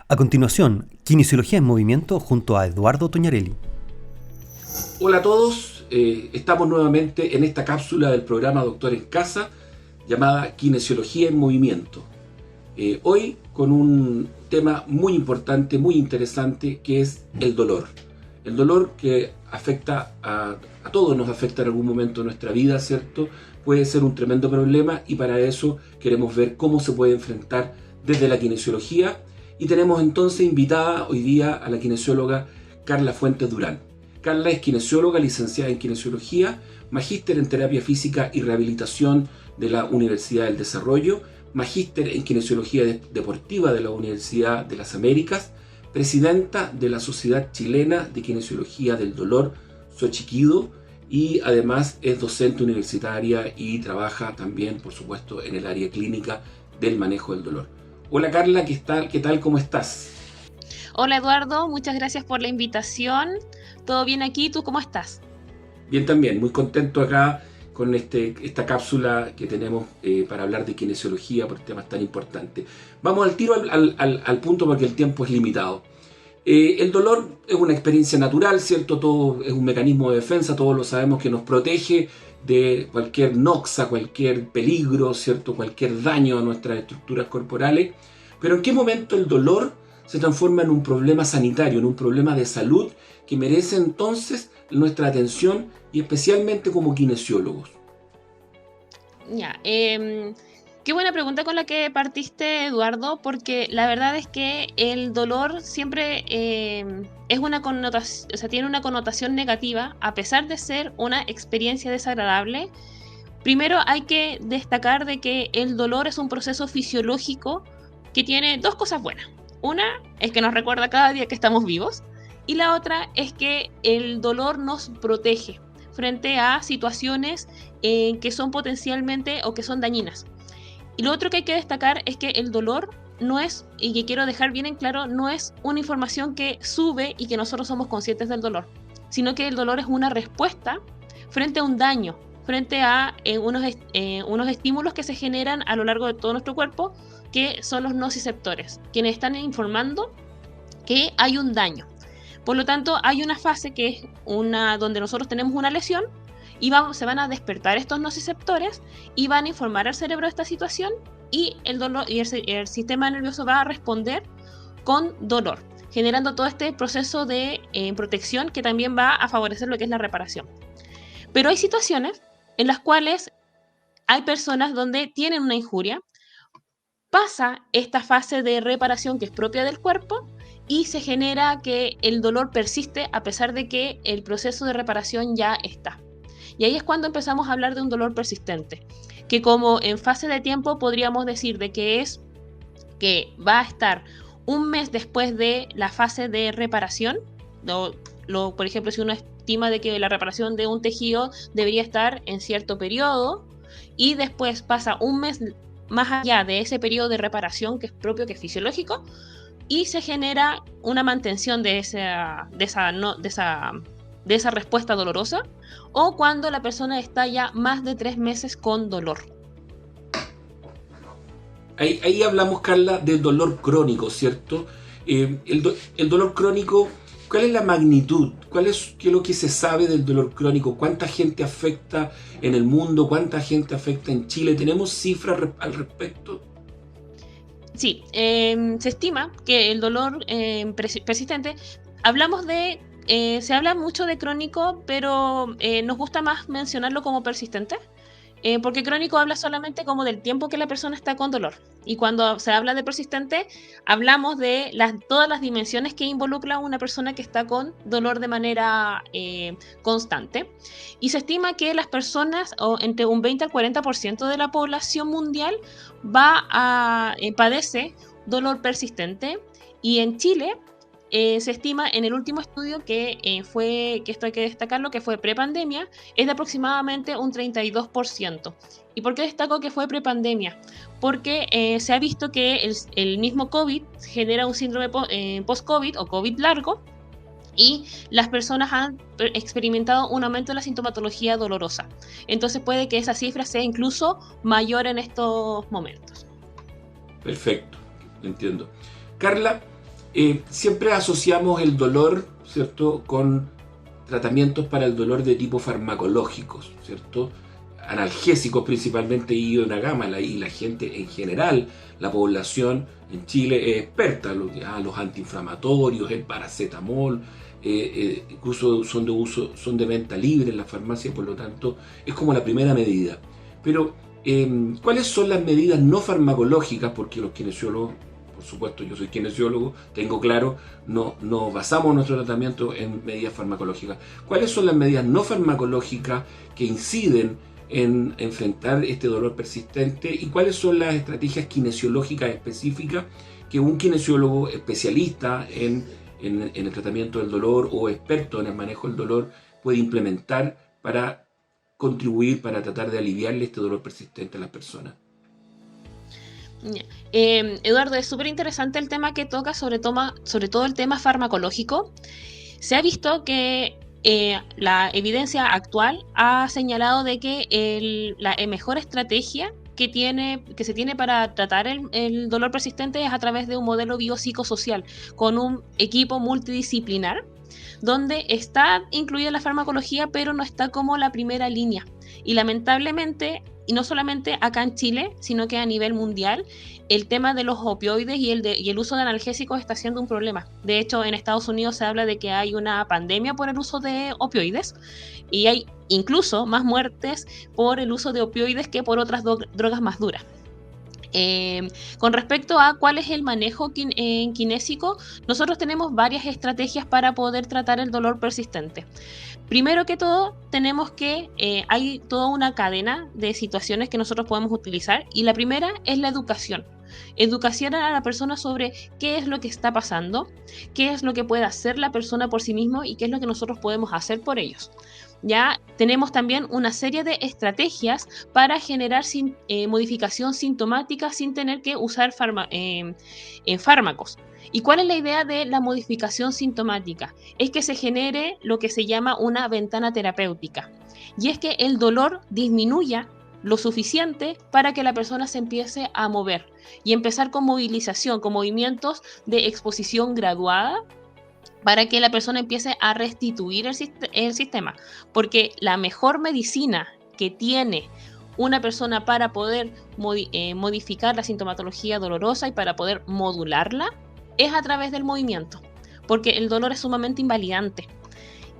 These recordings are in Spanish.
A continuación, Kinesiología en Movimiento junto a Eduardo Toñarelli. Hola a todos, estamos nuevamente en esta cápsula del programa Doctor en Casa llamada Kinesiología en Movimiento. Hoy con un tema muy importante, muy interesante, que es el dolor. El dolor que afecta a todos, nos afecta en algún momento de nuestra vida, ¿cierto? Puede ser un tremendo problema y para eso queremos ver cómo se puede enfrentar desde la kinesiología. Y tenemos entonces invitada hoy día a la kinesióloga Carla Fuentes Durán. Carla es kinesióloga, licenciada en kinesiología, magíster en terapia física y rehabilitación de la Universidad del Desarrollo, magíster en kinesiología deportiva de la Universidad de las Américas, presidenta de la Sociedad Chilena de Kinesiología del Dolor, SOCHIKIDO, y además es docente universitaria y trabaja también, por supuesto, en el área clínica del manejo del dolor. Hola Carla, ¿qué tal? ¿Cómo estás? Hola Eduardo, muchas gracias por la invitación. ¿Todo bien aquí? ¿Tú cómo estás? Bien también, muy contento acá con esta cápsula que tenemos para hablar de kinesiología por temas tan importantes. Vamos al tiro al punto porque el tiempo es limitado. El dolor es una experiencia natural, ¿cierto? Todo es un mecanismo de defensa, todos lo sabemos, que nos protege de cualquier noxa, cualquier peligro, ¿cierto? Cualquier daño a nuestras estructuras corporales. Pero ¿en qué momento el dolor se transforma en un problema sanitario, en un problema de salud que merece entonces nuestra atención y especialmente como kinesiólogos? Ya, qué buena pregunta con la que partiste, Eduardo, porque la verdad es que el dolor siempre es una connotación, o sea, tiene una connotación negativa, a pesar de ser una experiencia desagradable. Primero hay que destacar de que el dolor es un proceso fisiológico que tiene dos cosas buenas. Una es que nos recuerda cada día que estamos vivos y la otra es que el dolor nos protege frente a situaciones que son potencialmente o que son dañinas. Y lo otro que hay que destacar es que el dolor no es, y que quiero dejar bien en claro, no es una información que sube y que nosotros somos conscientes del dolor, sino que el dolor es una respuesta frente a un daño, frente a unos estímulos que se generan a lo largo de todo nuestro cuerpo, que son los nociceptores, quienes están informando que hay un daño. Por lo tanto, hay una fase que es una donde nosotros tenemos una lesión y se van a despertar estos nociceptores y van a informar al cerebro de esta situación y el sistema nervioso va a responder con dolor, generando todo este proceso de protección que también va a favorecer lo que es la reparación. Pero hay situaciones en las cuales hay personas donde tienen una injuria, pasa esta fase de reparación que es propia del cuerpo y se genera que el dolor persiste a pesar de que el proceso de reparación ya está. Y ahí es cuando empezamos a hablar de un dolor persistente, que como en fase de tiempo podríamos decir de que es que va a estar un mes después de la fase de reparación. Por ejemplo, si uno estima de que la reparación de un tejido debería estar en cierto periodo y después pasa un mes más allá de ese periodo de reparación que es propio, que es fisiológico, y se genera una mantención de esa respuesta dolorosa, o cuando la persona está ya más de 3 meses con dolor. Ahí hablamos, Carla, del dolor crónico, ¿cierto? El dolor crónico, ¿cuál es la magnitud? ¿Qué es lo que se sabe del dolor crónico? ¿Cuánta gente afecta en el mundo? ¿Cuánta gente afecta en Chile? ¿Tenemos cifras al respecto? Sí, se estima que el dolor persistente, hablamos de, se habla mucho de crónico, pero nos gusta más mencionarlo como persistente, porque crónico habla solamente como del tiempo que la persona está con dolor. Y cuando se habla de persistente, hablamos de todas las dimensiones que involucra una persona que está con dolor de manera constante. Y se estima que las personas, o entre un 20 al 40% de la población mundial, padece dolor persistente. Y en Chile se estima en el último estudio que esto hay que destacarlo, que fue prepandemia, es de aproximadamente un 32%. ¿Y por qué destaco que fue prepandemia? Porque se ha visto que el mismo COVID genera un síndrome post-COVID o COVID largo, y las personas han experimentado un aumento de la sintomatología dolorosa. Entonces puede que esa cifra sea incluso mayor en estos momentos. Perfecto, entiendo. Carla, Siempre asociamos el dolor, ¿cierto?, con tratamientos para el dolor de tipo farmacológicos, ¿cierto? Analgésicos principalmente, y una gama, y la gente en general, la población en Chile es experta, los antiinflamatorios, el paracetamol, incluso son de venta libre en la farmacia, por lo tanto es como la primera medida. Pero, ¿cuáles son las medidas no farmacológicas? Porque los kinesiólogos, por supuesto, yo soy kinesiólogo, tengo claro, no basamos nuestro tratamiento en medidas farmacológicas. ¿Cuáles son las medidas no farmacológicas que inciden en enfrentar este dolor persistente, y cuáles son las estrategias kinesiológicas específicas que un kinesiólogo especialista en el tratamiento del dolor o experto en el manejo del dolor puede implementar para contribuir, para tratar de aliviarle este dolor persistente a las personas? Eduardo, es súper interesante el tema que toca, sobre todo el tema farmacológico. Se ha visto que la evidencia actual ha señalado de que la mejor estrategia que se tiene para tratar el dolor persistente es a través de un modelo biopsicosocial con un equipo multidisciplinar donde está incluida la farmacología, pero no está como la primera línea. Y lamentablemente, y no solamente acá en Chile, sino que a nivel mundial, el tema de los opioides y el uso de analgésicos está siendo un problema. De hecho, en Estados Unidos se habla de que hay una pandemia por el uso de opioides, y hay incluso más muertes por el uso de opioides que por otras drogas más duras. Con respecto a cuál es el manejo kinésico, nosotros tenemos varias estrategias para poder tratar el dolor persistente. Primero que todo, tenemos que hay toda una cadena de situaciones que nosotros podemos utilizar, y la primera es la educación. Educación a la persona sobre qué es lo que está pasando, qué es lo que puede hacer la persona por sí mismo y qué es lo que nosotros podemos hacer por ellos. Ya tenemos también una serie de estrategias para generar modificación sintomática sin tener que usar fármacos. ¿Y cuál es la idea de la modificación sintomática? Es que se genere lo que se llama una ventana terapéutica. Y es que el dolor disminuya lo suficiente para que la persona se empiece a mover y empezar con movilización, con movimientos de exposición graduada, para que la persona empiece a restituir el sistema. Porque la mejor medicina que tiene una persona para poder modificar la sintomatología dolorosa y para poder modularla es a través del movimiento, porque el dolor es sumamente invalidante,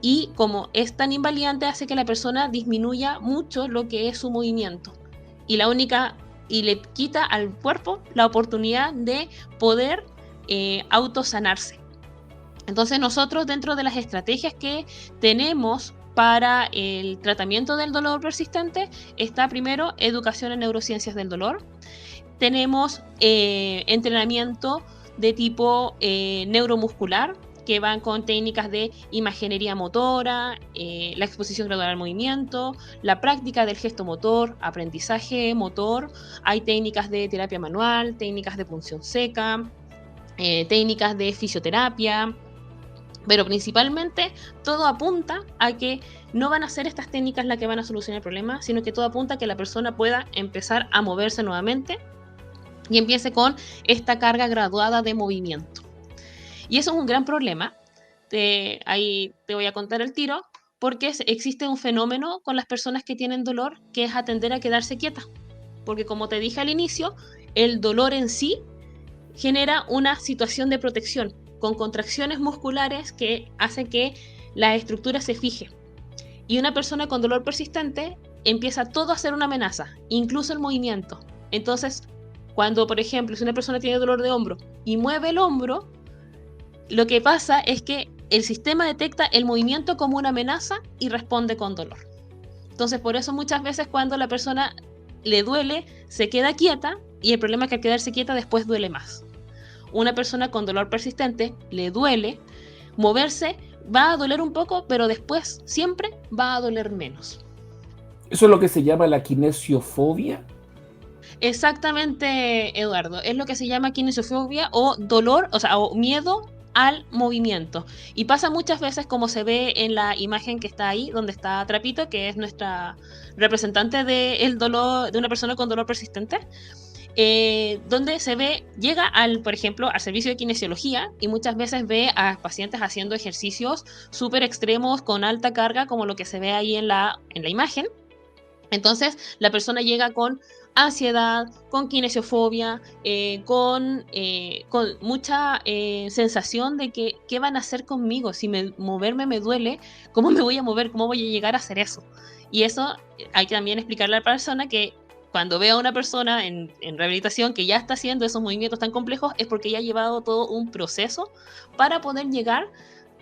y como es tan invalidante hace que la persona disminuya mucho lo que es su movimiento, y le quita al cuerpo la oportunidad de poder autosanarse. Entonces nosotros, dentro de las estrategias que tenemos para el tratamiento del dolor persistente, está primero educación en neurociencias del dolor. Tenemos entrenamiento de tipo neuromuscular, que van con técnicas de imaginería motora, la exposición gradual al movimiento, la práctica del gesto motor, aprendizaje motor. Hay técnicas de terapia manual, técnicas de punción seca, técnicas de fisioterapia. Pero principalmente todo apunta a que no van a ser estas técnicas las que van a solucionar el problema, sino que todo apunta a que la persona pueda empezar a moverse nuevamente y empiece con esta carga graduada de movimiento. Y eso es un gran problema. Ahí te voy a contar el tiro, porque existe un fenómeno con las personas que tienen dolor, que es atender a quedarse quieta. Porque como te dije al inicio, el dolor en sí genera una situación de protección, con contracciones musculares que hacen que la estructura se fije. Y una persona con dolor persistente empieza todo a ser una amenaza, incluso el movimiento. Entonces, cuando, por ejemplo, si una persona tiene dolor de hombro y mueve el hombro, lo que pasa es que el sistema detecta el movimiento como una amenaza y responde con dolor. Entonces, por eso muchas veces cuando la persona le duele, se queda quieta, y el problema es que al quedarse quieta después duele más. Una persona con dolor persistente le duele, moverse va a doler un poco, pero después siempre va a doler menos. ¿Eso es lo que se llama la kinesiofobia? Exactamente, Eduardo. Es lo que se llama kinesiofobia, o dolor, o miedo al movimiento. Y pasa muchas veces, como se ve en la imagen que está ahí, donde está Trapito, que es nuestra representante del dolor, de una persona con dolor persistente. donde se ve, llega por ejemplo, al servicio de kinesiología y muchas veces ve a pacientes haciendo ejercicios súper extremos con alta carga, como lo que se ve ahí en la imagen. Entonces, la persona llega con ansiedad, con kinesiofobia, con mucha sensación de que qué van a hacer conmigo, si moverme me duele, ¿cómo me voy a mover? ¿Cómo voy a llegar a hacer eso? Y eso hay que también explicarle a la persona que cuando vea a una persona en rehabilitación que ya está haciendo esos movimientos tan complejos es porque ya ha llevado todo un proceso para poder llegar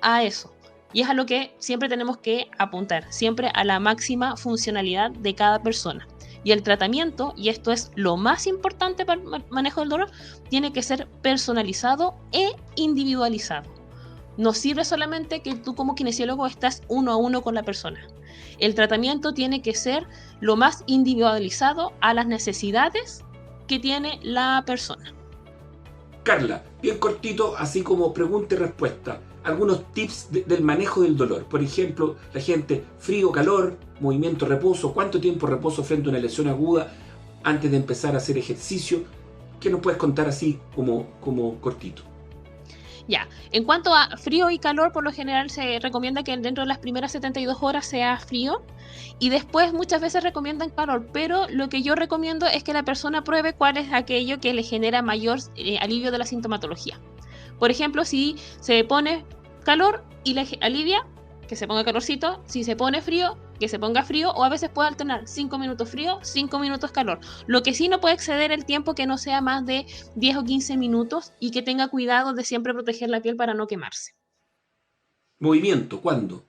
a eso. Y es a lo que siempre tenemos que apuntar, siempre a la máxima funcionalidad de cada persona. Y el tratamiento, y esto es lo más importante para el manejo del dolor, tiene que ser personalizado e individualizado. No sirve solamente que tú como kinesiólogo estás uno a uno con la persona. El tratamiento tiene que ser lo más individualizado a las necesidades que tiene la persona. Carla, bien cortito, así como pregunta y respuesta. Algunos tips del manejo del dolor. Por ejemplo, la gente, frío, calor, movimiento, reposo. ¿Cuánto tiempo reposo frente a una lesión aguda antes de empezar a hacer ejercicio? ¿Qué nos puedes contar así como cortito? Ya, en cuanto a frío y calor, por lo general se recomienda que dentro de las primeras 72 horas sea frío y después muchas veces recomiendan calor, pero lo que yo recomiendo es que la persona pruebe cuál es aquello que le genera mayor alivio de la sintomatología. Por ejemplo, si se pone calor y le alivia, que se ponga calorcito. Si se pone frío, que se ponga frío, o a veces puede alternar 5 minutos frío, 5 minutos calor. Lo que sí, no puede exceder el tiempo que no sea más de 10 o 15 minutos y que tenga cuidado de siempre proteger la piel para no quemarse. Movimiento, ¿cuándo?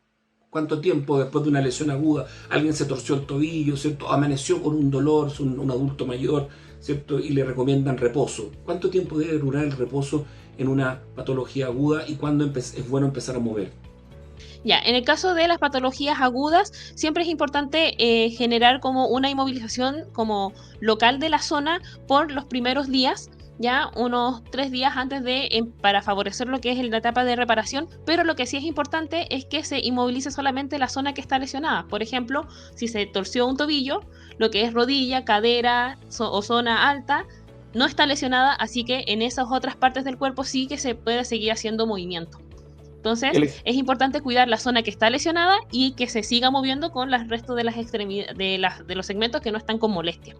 ¿Cuánto tiempo después de una lesión aguda alguien se torció el tobillo, ¿cierto? Amaneció con un dolor, es un adulto mayor, ¿cierto? Y le recomiendan reposo. ¿Cuánto tiempo debe durar el reposo en una patología aguda y cuándo es bueno empezar a mover? Ya, en el caso de las patologías agudas, siempre es importante generar como una inmovilización como local de la zona por los primeros días, ya unos 3 días antes para favorecer lo que es la etapa de reparación, pero lo que sí es importante es que se inmovilice solamente la zona que está lesionada. Por ejemplo, si se torció un tobillo, lo que es rodilla, cadera o zona alta, no está lesionada, así que en esas otras partes del cuerpo sí que se puede seguir haciendo movimiento. Entonces, es importante cuidar la zona que está lesionada y que se siga moviendo con el resto de las extremidades, de los segmentos que no están con molestia.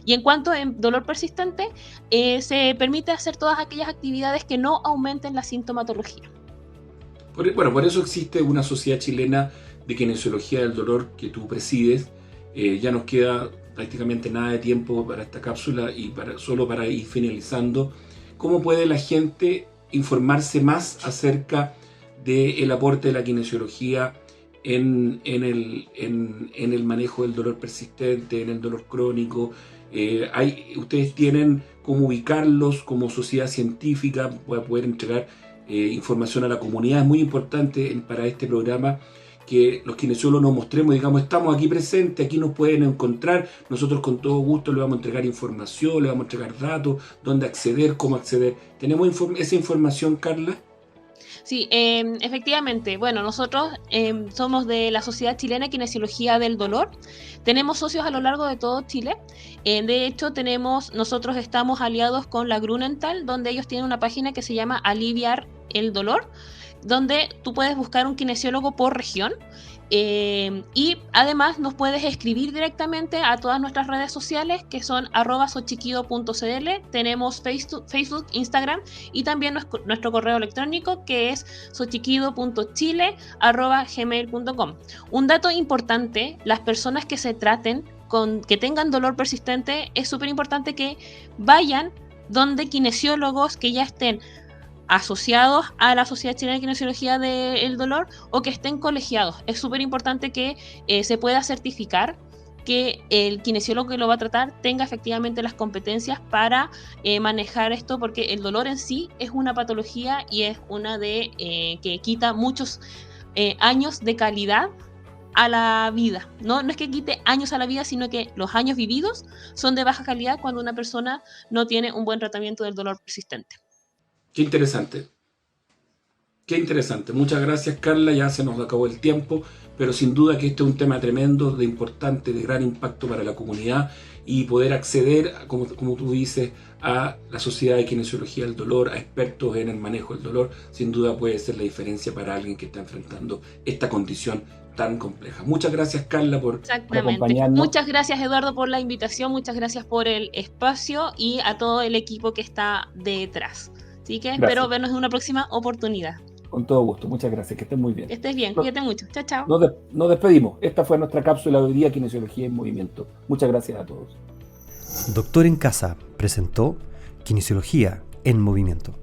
Y en cuanto a dolor persistente, se permite hacer todas aquellas actividades que no aumenten la sintomatología. Por eso existe una sociedad chilena de kinesiología del dolor que tú presides. Ya nos queda prácticamente nada de tiempo para esta cápsula y solo para ir finalizando. ¿Cómo puede la gente informarse más acerca del aporte de la kinesiología en el manejo del dolor persistente, en el dolor crónico? Ustedes tienen cómo ubicarlos como sociedad científica para poder entregar información a la comunidad. Es muy importante para este programa que los kinesiólogos nos mostremos, digamos, estamos aquí presentes, aquí nos pueden encontrar, nosotros con todo gusto le vamos a entregar información, le vamos a entregar datos, dónde acceder, cómo acceder. ¿Tenemos esa información, Carla? Sí, efectivamente. Bueno, nosotros somos de la Sociedad Chilena de Kinesiología del Dolor. Tenemos socios a lo largo de todo Chile. De hecho, nosotros estamos aliados con la Grunenthal, donde ellos tienen una página que se llama Aliviar el Dolor, donde tú puedes buscar un kinesiólogo por región. Y además nos puedes escribir directamente a todas nuestras redes sociales, que son @sochiquido.cl. tenemos Facebook, Instagram y también nuestro correo electrónico, que es sochiquido.chile@gmail.com. Un dato importante: las personas que se traten que tengan dolor persistente, es súper importante que vayan donde kinesiólogos que ya estén asociados a la Sociedad Chilena de Kinesiología del Dolor o que estén colegiados. Es súper importante que se pueda certificar que el kinesiólogo que lo va a tratar tenga efectivamente las competencias para manejar esto, porque el dolor en sí es una patología y es una que quita muchos años de calidad a la vida. No es que quite años a la vida, sino que los años vividos son de baja calidad cuando una persona no tiene un buen tratamiento del dolor persistente. Qué interesante. Qué interesante. Muchas gracias, Carla. Ya se nos acabó el tiempo, pero sin duda que este es un tema tremendo, de importante, de gran impacto para la comunidad y poder acceder, como tú dices, a la Sociedad de Kinesiología del Dolor, a expertos en el manejo del dolor, sin duda puede ser la diferencia para alguien que está enfrentando esta condición tan compleja. Muchas gracias, Carla, por acompañarnos. Muchas gracias, Eduardo, por la invitación, muchas gracias por el espacio y a todo el equipo que está detrás. Así que espero vernos en una próxima oportunidad. Con todo gusto, muchas gracias, que estés muy bien. Que estés bien, cuídate mucho. Chao, chao. Nos despedimos. Esta fue nuestra cápsula de hoy día, Kinesiología en Movimiento. Muchas gracias a todos. Doctor en Casa presentó Kinesiología en Movimiento.